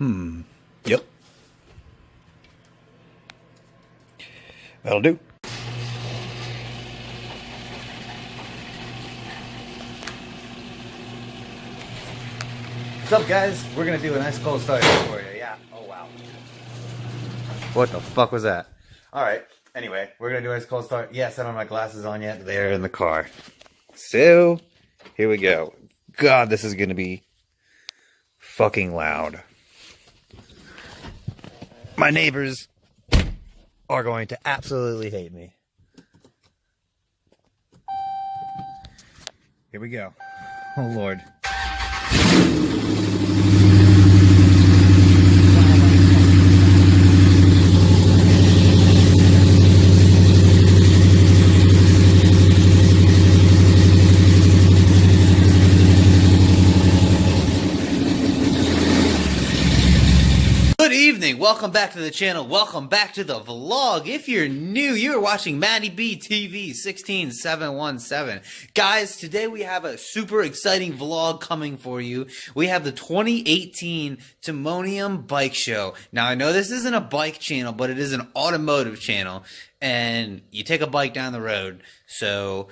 Yep. That'll do. What's up, guys? We're gonna do a nice cold start for you. Yeah. Oh, wow. What the fuck was that? Alright. Anyway, we're gonna do a nice cold start. Yes, I don't have my glasses on yet. They're in the car. So, here we go. God, this is gonna be fucking loud. My neighbors are going to absolutely hate me. Here we go. Oh, Lord. Good evening, welcome back to the channel, welcome back to the vlog. If you're new, you're watching Matty B TV 16717. Guys, today we have a super exciting vlog coming for you. We have the 2018 Timonium Bike Show. Now, I know this isn't a bike channel, but it is an automotive channel, and you take a bike down the road, so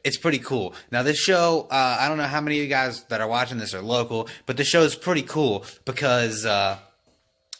it's pretty cool. Now, this show, I don't know how many of you guys that are watching this are local, but this show is pretty cool because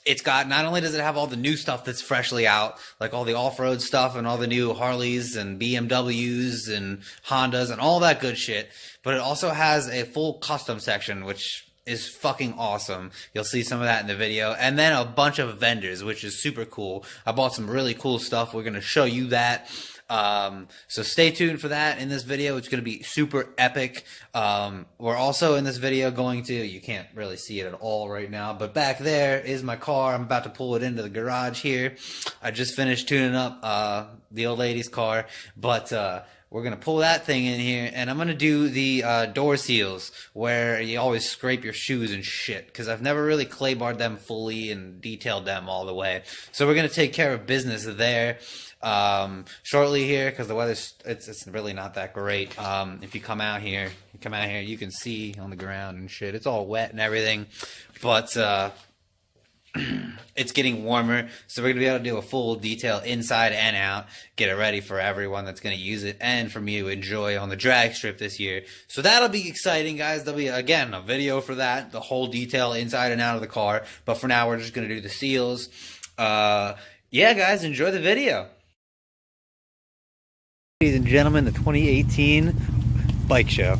it's got, not only does it have all the new stuff that's freshly out, like all the off-road stuff and all the new Harleys and BMWs and Hondas and all that good shit, but it also has a full custom section, which is fucking awesome. You'll see some of that in the video. And then a bunch of vendors, which is super cool. I bought some really cool stuff. We're going to show you that. So stay tuned for that in this video. It's going to be super epic. We're also in this video going to, you can't really see it at all right now, but back there is my car. I'm about to pull it into the garage here. I just finished tuning up, the old lady's car, but, we're going to pull that thing in here, and I'm going to do the door seals where you always scrape your shoes and shit, because I've never really clay barred them fully and detailed them all the way. So we're going to take care of business there shortly here, because the weather's it's really not that great. If you come out here, you can see on the ground and shit. It's all wet and everything, but it's getting warmer, so we're going to be able to do a full detail inside and out, get it ready for everyone that's going to use it, and for me to enjoy on the drag strip this year. So that'll be exciting, guys. There'll be, again, a video for that, the whole detail inside and out of the car, but for now, we're just going to do the seals. Yeah, guys, enjoy the video. Ladies and gentlemen, the 2018 Bike Show.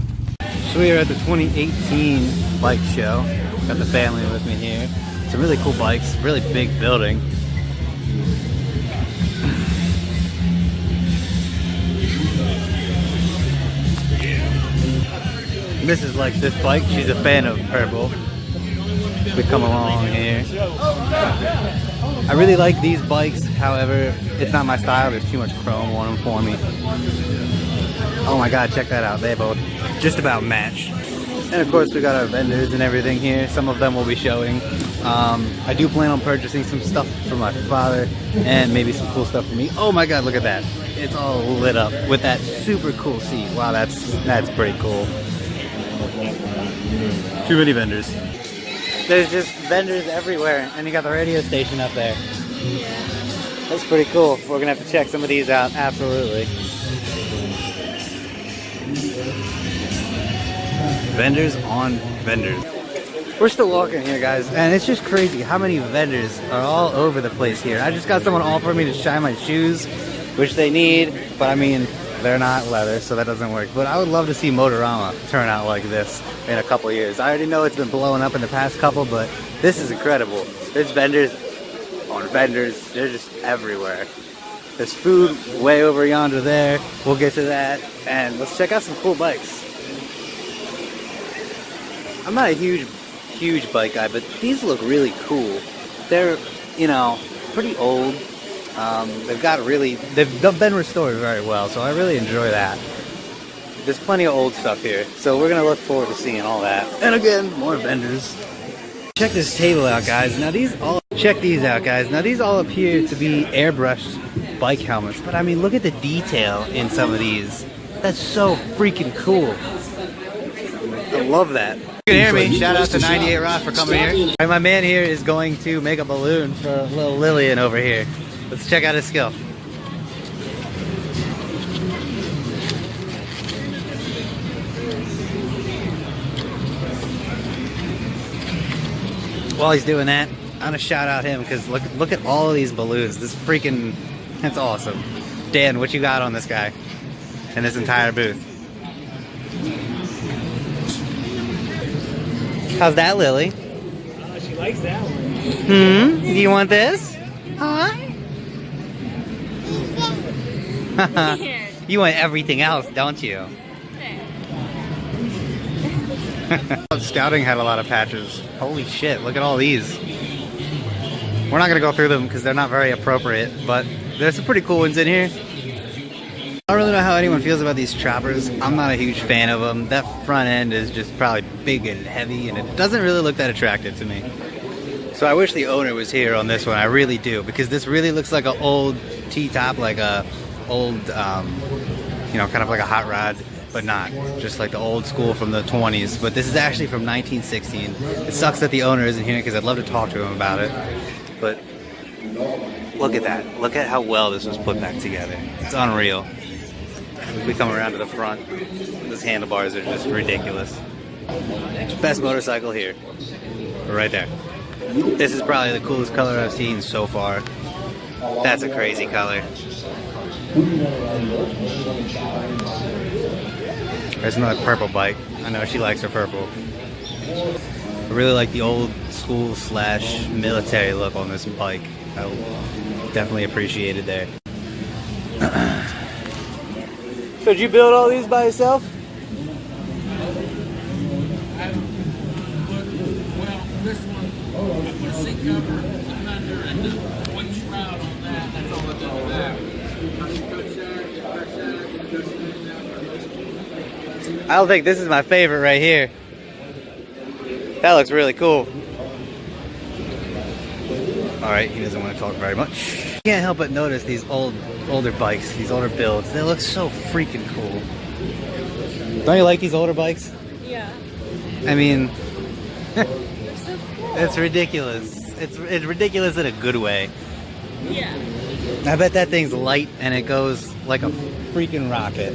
So we are at the 2018 Bike Show. Got the family with me here. Some really cool bikes, really big building. Mrs. likes this bike, she's a fan of purple. We come along here. I really like these bikes, however, it's not my style, there's too much chrome on them for me. Oh my god, check that out, they both just about match. And of course we got our vendors and everything here. Some of them will be showing. I do plan on purchasing some stuff for my father and maybe some cool stuff for me. Oh my god, look at that. It's all lit up with that super cool seat. Wow, that's pretty cool. Too many vendors. There's just vendors everywhere, and you got the radio station up there. That's pretty cool. We're gonna have to check some of these out, absolutely. Vendors on vendors. We're still walking here, guys, and it's just crazy how many vendors are all over the place here. I just got someone offer me to shine my shoes, which they need, but I mean, they're not leather, so that doesn't work. But I would love to see Motorama turn out like this in a couple years. I already know it's been blowing up in the past couple, but this is incredible. There's vendors on vendors. They're just everywhere. There's food way over yonder there. We'll get to that, and let's check out some cool bikes. I'm not a huge bike guy, but these look really cool. They're, you know, pretty old. They've been restored very well, so I really enjoy that. There's plenty of old stuff here, so we're gonna look forward to seeing all that. And again, more vendors. Check this table out, guys. Now check these out, guys. Now these all appear to be airbrushed bike helmets, but I mean, look at the detail in some of these. That's so freaking cool. I love that. You can hear me. Shout out to 98 Rock for coming here. All right, my man here is going to make a balloon for little Lillian over here. Let's check out his skill. While he's doing that, I'm gonna shout out him because look at all of these balloons. This freaking, that's awesome. Dan, what you got on this guy and this entire booth? How's that, Lily? She likes that one. Do you want this? Huh? You want everything else, don't you? Scouting had a lot of patches. Holy shit, look at all these. We're not gonna go through them because they're not very appropriate, but there's some pretty cool ones in here. I don't really know how anyone feels about these choppers. I'm not a huge fan of them. That front end is just probably big and heavy, and it doesn't really look that attractive to me. So I wish the owner was here on this one. I really do, because this really looks like an old T-top, like a old, you know, kind of like a hot rod, but not. Just like the old school from the 20s. But this is actually from 1916. It sucks that the owner isn't here because I'd love to talk to him about it. But look at that. Look at how well this was put back together. It's unreal. If we come around to the front, those handlebars are just ridiculous. Best motorcycle here. Right there. This is probably the coolest color I've seen so far. That's a crazy color. There's another purple bike. I know she likes her purple. I really like the old school / military look on this bike. I definitely appreciate it there. So did you build all these by yourself? Well, this one, I put a seat cover under and one shroud on that. That's all I did with that. I don't think this is my favorite right here. That looks really cool. Alright, he doesn't want to talk very much. Can't help but notice these older bikes, these older builds. They look so freaking cool. Don't you like these older bikes? Yeah. I mean, They're so cool. it's ridiculous. It's ridiculous in a good way. Yeah. I bet that thing's light and it goes like a freaking rocket.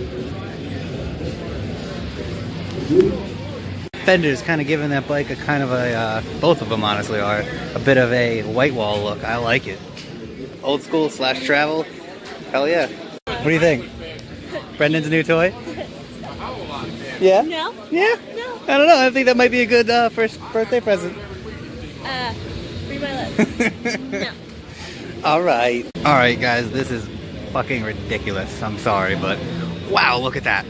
Fender's kind of giving that bike a kind of a, both of them honestly are, a bit of a white wall look. I like it. Old school / travel. Hell yeah. What do you think? Brendan's new toy? Yeah? No. Yeah? No. I don't know. I think that might be a good first birthday present. Read my lips. No. Alright. Alright guys, this is fucking ridiculous. I'm sorry, but wow, look at that.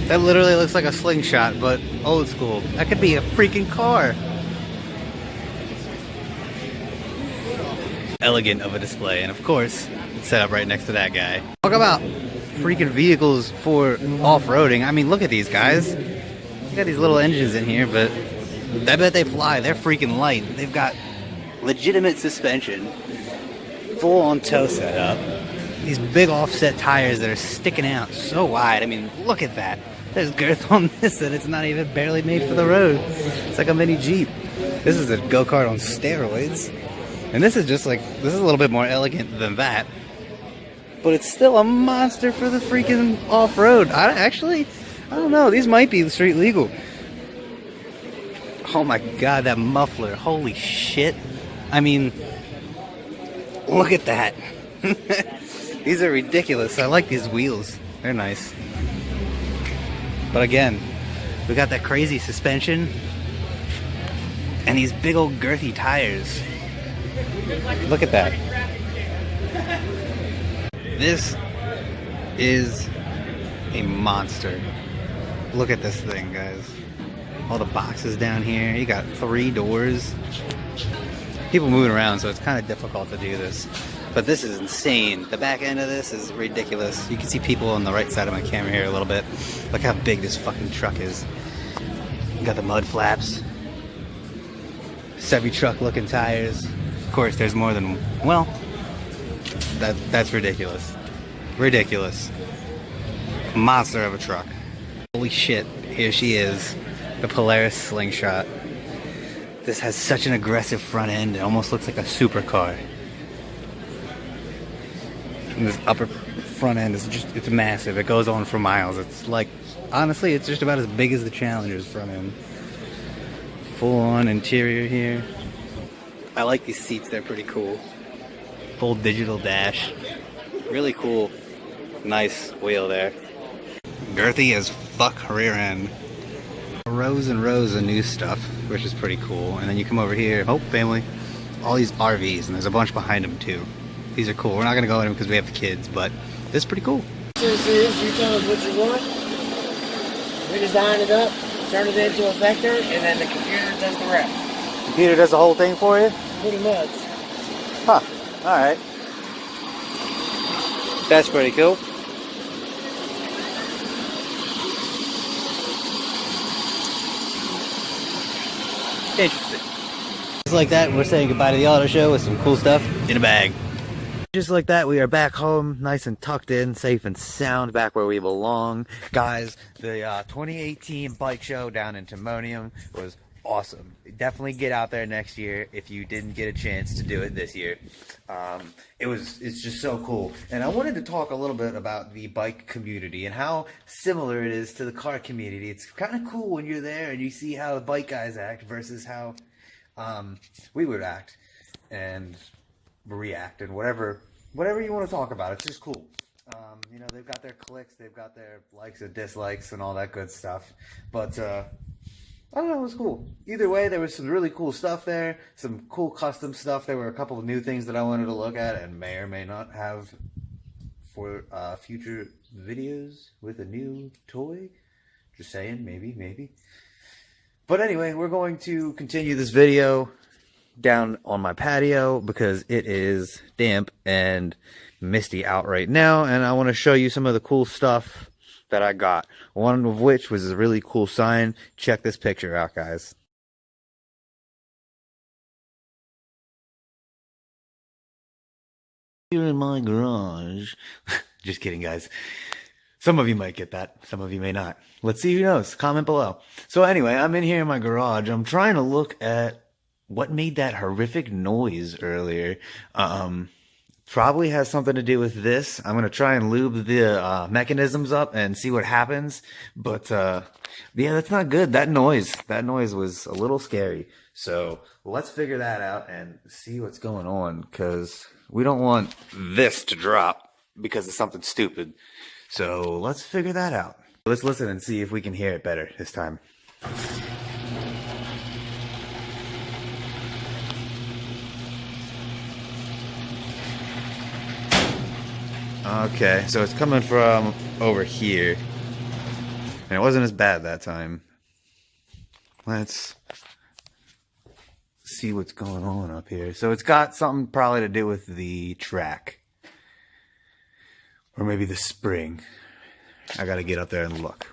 That literally looks like a slingshot, but old school. That could be a freaking car. Elegant of a display, and of course, set up right next to that guy. Talk about freaking vehicles for off-roading. I mean, look at these guys. They got these little engines in here, but I bet they fly. They're freaking light. They've got legitimate suspension, full-on toe setup. These big offset tires that are sticking out so wide. I mean, look at that. There's girth on this and it's not even barely made for the road. It's like a mini Jeep. This is a go-kart on steroids. And this is just like, this is a little bit more elegant than that. But it's still a monster for the freaking off-road. I don't know. These might be street legal. Oh my god, that muffler. Holy shit. I mean, look at that. These are ridiculous. I like these wheels. They're nice. But again, we got that crazy suspension and these big old girthy tires. Look at that. This is a monster. Look at this thing, guys. All the boxes down here. You got 3 doors. People moving around, so it's kind of difficult to do this. But this is insane. The back end of this is ridiculous. You can see people on the right side of my camera here a little bit. Look how big this fucking truck is. You got the mud flaps. Chevy truck looking tires. Of course, there's more than, well, that's ridiculous. Ridiculous. Monster of a truck. Holy shit. Here she is, the Polaris Slingshot. This has such an aggressive front end, it almost looks like a supercar. And this upper front end is it's massive. It goes on for miles. It's like, honestly, it's just about as big as the Challenger's front end. Full on interior here. I like these seats, they're pretty cool. Full digital dash. Really cool. Nice wheel there. Girthy as fuck rear end. Rows and rows of new stuff, which is pretty cool. And then you come over here, Hope Family, all these RVs, and there's a bunch behind them too. These are cool. We're not gonna go in them because we have the kids, but this is pretty cool. This is, you tell us what you want, we design it up, turn it into a vector, and then the computer does the rest. Computer does the whole thing for you? Pretty much. Huh. Alright. That's pretty cool. Interesting. Just like that, we're saying goodbye to the auto show with some cool stuff in a bag. Just like that, we are back home, nice and tucked in, safe and sound, back where we belong. Guys, the 2018 bike show down in Timonium was awesome. Definitely get out there next year if you didn't get a chance to do it this year. It's just so cool. And I wanted to talk a little bit about the bike community and how similar it is to the car community. It's kind of cool when you're there and you see how the bike guys act versus how we would act and react and whatever you want to talk about. It's just cool. You know, they've got their clicks, they've got their likes and dislikes and all that good stuff. But I don't know, it was cool. Either way, there was some really cool stuff there, some cool custom stuff. There were a couple of new things that I wanted to look at and may or may not have for future videos with a new toy. Just saying, maybe. But anyway, we're going to continue this video down on my patio because it is damp and misty out right now, and I want to show you some of the cool stuff that I got. One of which was a really cool sign. Check this picture out, guys. Here in my garage. Just kidding, guys. Some of you might get that. Some of you may not. Let's see who knows. Comment below. So anyway, I'm in here in my garage. I'm trying to look at what made that horrific noise earlier. Probably has something to do with this. I'm going to try and lube the mechanisms up and see what happens. But yeah, that's not good. That noise was a little scary. So let's figure that out and see what's going on, because we don't want this to drop because of something stupid. So let's figure that out. Let's listen and see if we can hear it better this time. Okay, so it's coming from over here. And it wasn't as bad that time. Let's see what's going on up here. So it's got something probably to do with the track. Or maybe the spring. I gotta get up there and look.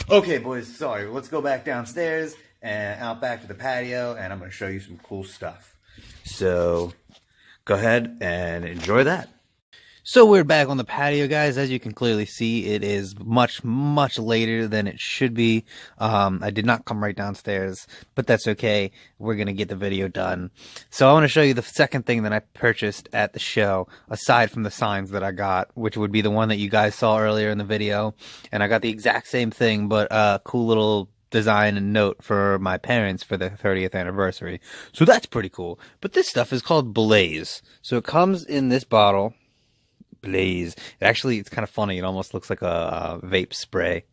Okay, boys, sorry. Let's go back downstairs and out back to the patio, and I'm gonna show you some cool stuff. So go ahead and enjoy that. So we're back on the patio, guys. As you can clearly see, it is much later than it should be. I did not come right downstairs, but that's okay. We're going to get the video done. So I want to show you the second thing that I purchased at the show, aside from the signs that I got, which would be the one that you guys saw earlier in the video. And I got the exact same thing, but a cool little design and note for my parents for their 30th anniversary. So that's pretty cool. But this stuff is called Blaze. So it comes in this bottle. Blaze. It's kind of funny. It almost looks like a vape spray.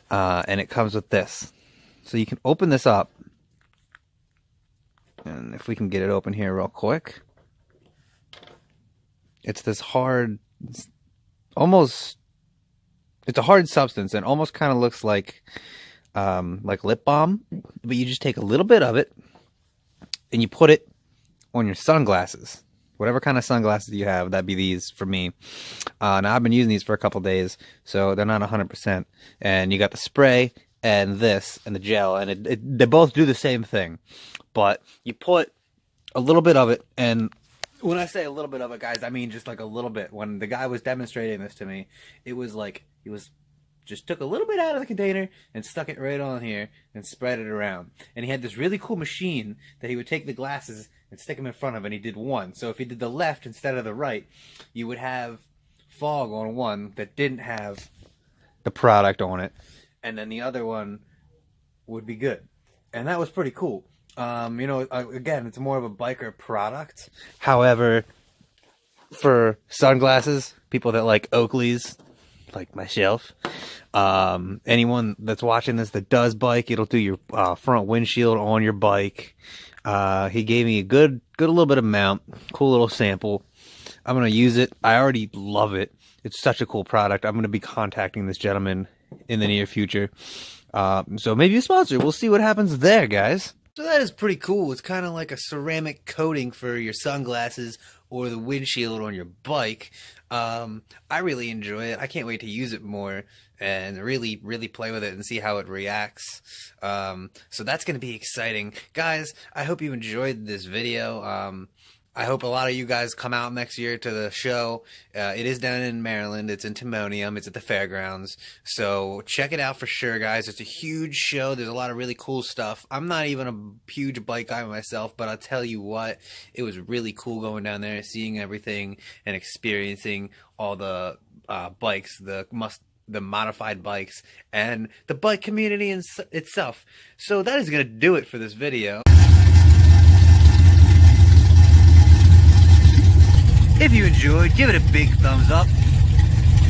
And it comes with this. So you can open this up. And if we can get it open here real quick. It's this hard, it's a hard substance and almost kind of looks like lip balm. But you just take a little bit of it and you put it on your sunglasses. Whatever kind of sunglasses you have, that'd be these for me. Now, I've been using these for a couple days, so they're not 100%. And you got the spray and this and the gel, and they both do the same thing. But you put a little bit of it, and when I say a little bit of it, guys, I mean just like a little bit. When the guy was demonstrating this to me, it was like he was just took a little bit out of the container and stuck it right on here and spread it around. And he had this really cool machine that he would take the glasses and stick them in front of, and he did one. So if he did the left instead of the right, you would have fog on one that didn't have the product on it, and then the other one would be good. And that was pretty cool. You know, again, it's more of a biker product. However, for sunglasses, people that like Oakleys, like myself, anyone that's watching this that does bike, it'll do your front windshield on your bike. He gave me a good little bit of mount, cool little sample. I'm going to use it. I already love it. It's such a cool product. I'm going to be contacting this gentleman in the near future. So maybe a sponsor. We'll see what happens there, guys. So that is pretty cool. It's kind of like a ceramic coating for your sunglasses or the windshield on your bike. I really enjoy it. I can't wait to use it more and really play with it and see how it reacts. So that's going to be exciting. Guys, I hope you enjoyed this video. I hope a lot of you guys come out next year to the show. It is down in Maryland. It's in Timonium. It's at the fairgrounds. So check it out for sure, guys. It's a huge show. There's a lot of really cool stuff. I'm not even a huge bike guy myself, but I'll tell you what, it was really cool going down there, seeing everything and experiencing all the bikes, the modified bikes, and the bike community itself. So that is going to do it for this video. If you enjoyed, give it a big thumbs up.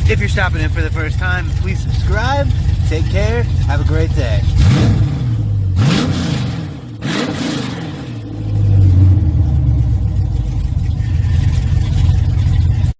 If you're stopping in for the first time, please subscribe. Take care. Have a great day.